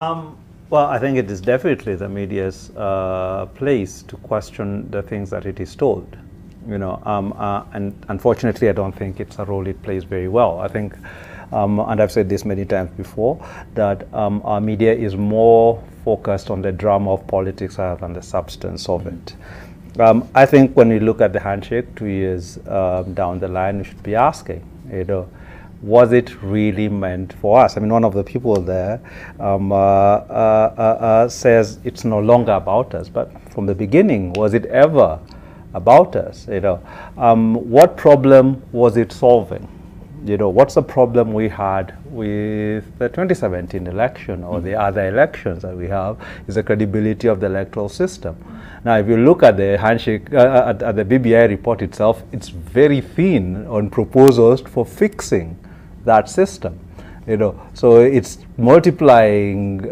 Well, I think it is definitely the media's place to question the things that it is told, and unfortunately, I don't think it's a role it plays very well. I think, and I've said this many times before, that our media is more focused on the drama of politics rather than the substance of it. I think when we look at the handshake 2 years down the line, we should be asking, was it really meant for us? I mean, one of the people there says it's no longer about us, but from the beginning, was it ever about us? What problem was it solving? What's the problem we had with the 2017 election or the other elections that we have is the credibility of the electoral system. Now, if you look at the handshake, at the BBI report itself, it's very thin on proposals for fixing that system. So it's multiplying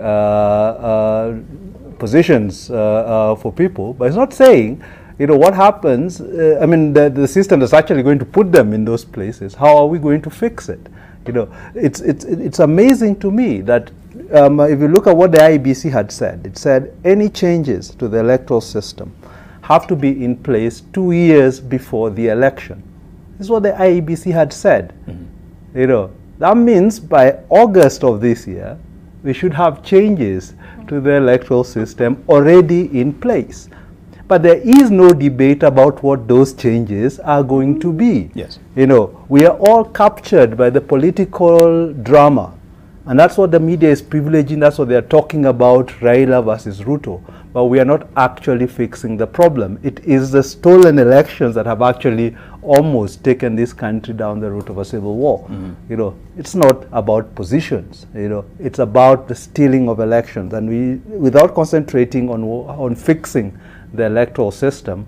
positions for people, but it's not saying, what happens, I mean, the system that's actually going to put them in those places, how are we going to fix it? It's amazing to me that if you look at what the IEBC had said, it said any changes to the electoral system have to be in place 2 years before the election. This is what the IEBC had said. That means by August of this year, we should have changes to the electoral system already in place. But there is no debate about what those changes are going to be. Yes. We are all captured by the political drama. And that's what the media is privileging. That's what they're talking about, Raila versus Ruto. But we are not actually fixing the problem. It is the stolen elections that have actually almost taken this country down the route of a civil war. It's not about positions. It's about the stealing of elections. And without concentrating on fixing the electoral system,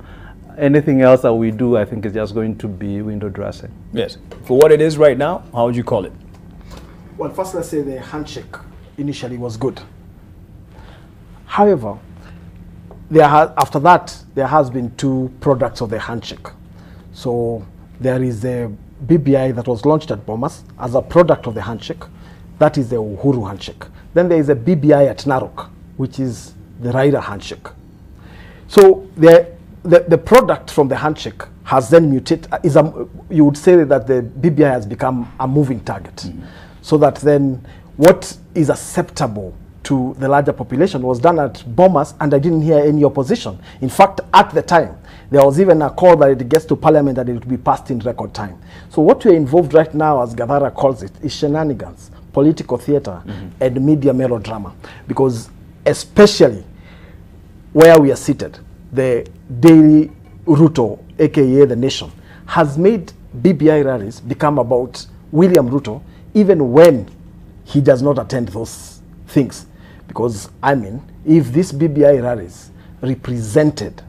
anything else that we do, I think, is just going to be window dressing. Yes. For what it is right now, how would you call it? Well, first let's say the handshake initially was good. However, after that, there has been two products of the handshake. So there is the BBI that was launched at Bomas as a product of the handshake. That is the Uhuru handshake. Then there is a BBI at Narok, which is the Raila handshake. So the product from the handshake has then mutated. You would say that the BBI has become a moving target. So that then what is acceptable to the larger population was done at Bomas, and I didn't hear any opposition. In fact, at the time, there was even a call that it gets to parliament that it would be passed in record time. So what we're involved right now, as Gadara calls it, is shenanigans, political theater, and media melodrama. Because especially where we are seated, the Daily Ruto, aka the Nation, has made BBI rallies become about William Ruto, even when he does not attend those things. Because, I mean, if these BBI rallies represented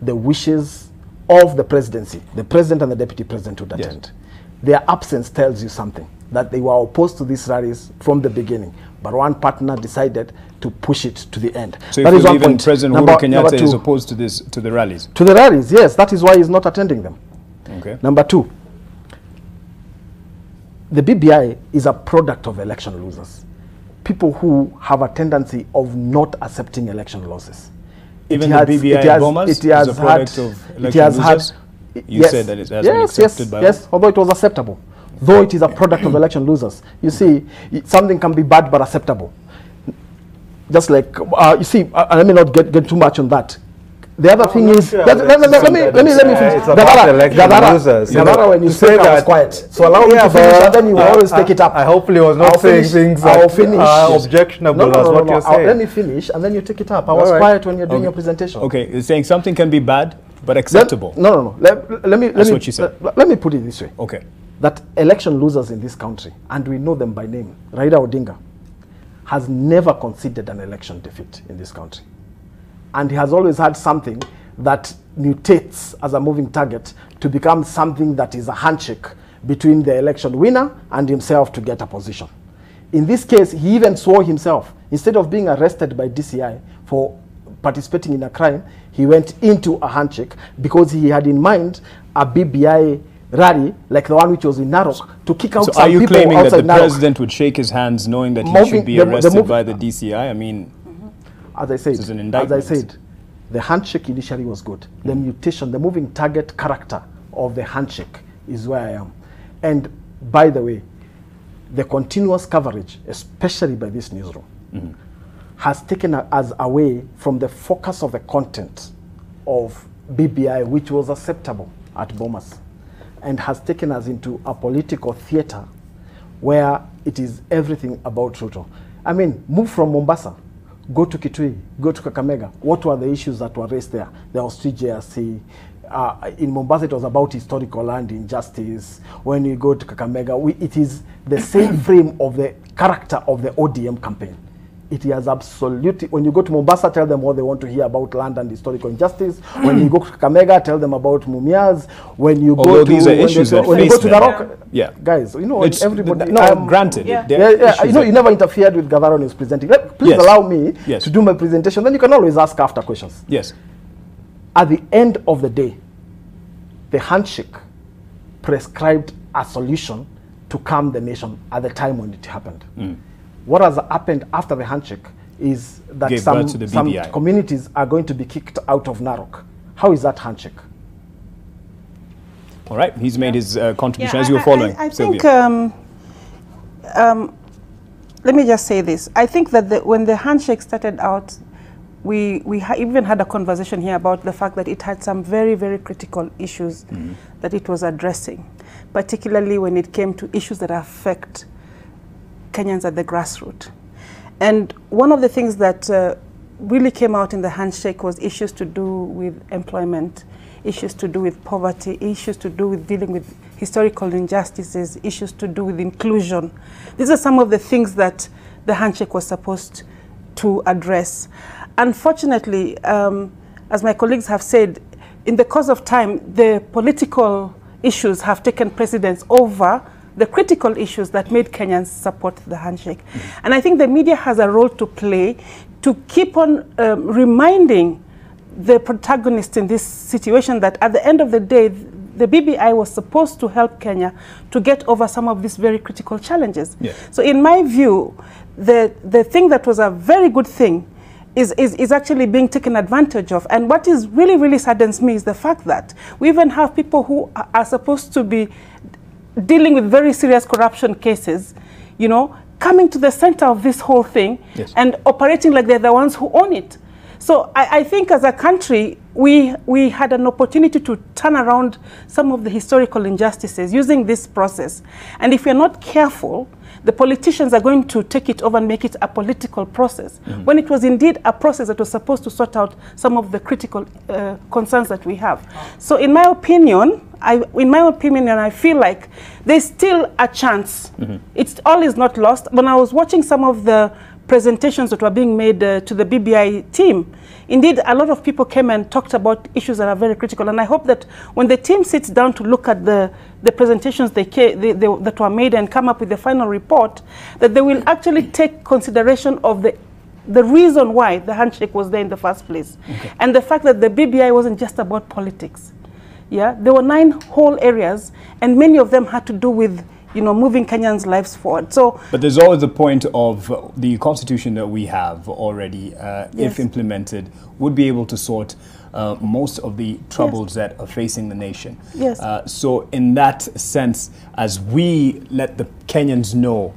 the wishes of the presidency, the president and the deputy president would attend. Their absence tells you something, that they were opposed to these rallies from the beginning. But one partner decided to push it to the end. So if even President Uhuru Kenyatta is opposed to the rallies? To the rallies, yes. That is why he's not attending them. Okay. Number two, the BBI is a product of election losers. People who have a tendency of not accepting election losses. Even the BBI at Bomas is a product of election losers? You said that it has been accepted by all? Yes, although it was acceptable. Though it is a product of election losers. You see, something can be bad but acceptable. Just like, you see, let me not get too much on that. The other thing is, let me finish. It's about election losers. Gadara, when you say that, I was quiet. So allow me to finish, and then you always take it up. I hopefully was not saying things that are objectionable as what you're saying. Let me finish, and then you take it up. I was quiet when you're doing your presentation. Okay, you're saying something can be bad, but acceptable. No. That's what you said. Let me put it this way. Okay. That election losers in this country, and we know them by name, Raila Odinga, has never conceded an election defeat in this country. And he has always had something that mutates as a moving target to become something that is a handshake between the election winner and himself to get a position. In this case, he even swore himself. Instead of being arrested by DCI for participating in a crime, he went into a handshake because he had in mind a BBI rally like the one which was in Narok to kick out some people outside Narok. So are you claiming that the president would shake his hands knowing that he should be arrested by the DCI? I mean, as I said, the handshake initially was good. The mutation, the moving target character of the handshake is where I am. And by the way, the continuous coverage, especially by this newsroom, has taken us away from the focus of the content of BBI, which was acceptable at Bomas, and has taken us into a political theater where it is everything about Ruto. I mean, move from Mombasa, go to Kitui, go to Kakamega. What were the issues that were raised there? There was TJRC. In Mombasa, it was about historical land injustice. When you go to Kakamega, it is the same frame of the character of the ODM campaign. It is absolutely, when you go to Mombasa, tell them what they want to hear about land and historical injustice. When you go to Kakamega, tell them about Mumias. When you go to, these are issues that when you go to Narok, guys, you know, everybody. Granted. You know, you never interfered with Gavaron is presenting. Please allow me to do my presentation. Then you can always ask after questions. Yes. At the end of the day, the handshake prescribed a solution to calm the nation at the time when it happened. What has happened after the handshake is that some communities are going to be kicked out of Narok. How is that handshake? All right, he's made his contribution as you were following. I think, let me just say this. I think that when the handshake started out, we even had a conversation here about the fact that it had some very, very critical issues that it was addressing, particularly when it came to issues that affect Kenyans at the grassroots. And one of the things that really came out in the handshake was issues to do with employment, issues to do with poverty, issues to do with dealing with historical injustices, issues to do with inclusion. These are some of the things that the handshake was supposed to address. Unfortunately, as my colleagues have said, in the course of time, the political issues have taken precedence over the critical issues that made Kenyans support the handshake. And I think the media has a role to play to keep on reminding the protagonists in this situation that at the end of the day, the BBI was supposed to help Kenya to get over some of these very critical challenges. So in my view, the thing that was a very good thing is actually being taken advantage of. And what is really, really saddens me is the fact that we even have people who are supposed to be dealing with very serious corruption cases, you know, coming to the center of this whole thing and operating like they're the ones who own it. So I think as a country, we had an opportunity to turn around some of the historical injustices using this process. And if we're not careful, the politicians are going to take it over and make it a political process, when it was indeed a process that was supposed to sort out some of the critical concerns that we have. So in my opinion, and I feel like there's still a chance. It's all is not lost. When I was watching some of the presentations that were being made to the BBI team, indeed, a lot of people came and talked about issues that are very critical. And I hope that when the team sits down to look at the presentations that were made and come up with the final report, that they will actually take consideration of the reason why the handshake was there in the first place. And the fact that the BBI wasn't just about politics. There were 9 whole areas, and many of them had to do with, you know, moving Kenyans' lives forward. So, but there's always the point of the constitution that we have already, if implemented, would be able to sort most of the troubles that are facing the nation. So in that sense, as we let the Kenyans know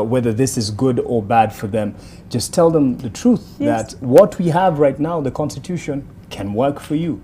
whether this is good or bad for them, just tell them the truth that what we have right now, the constitution, can work for you.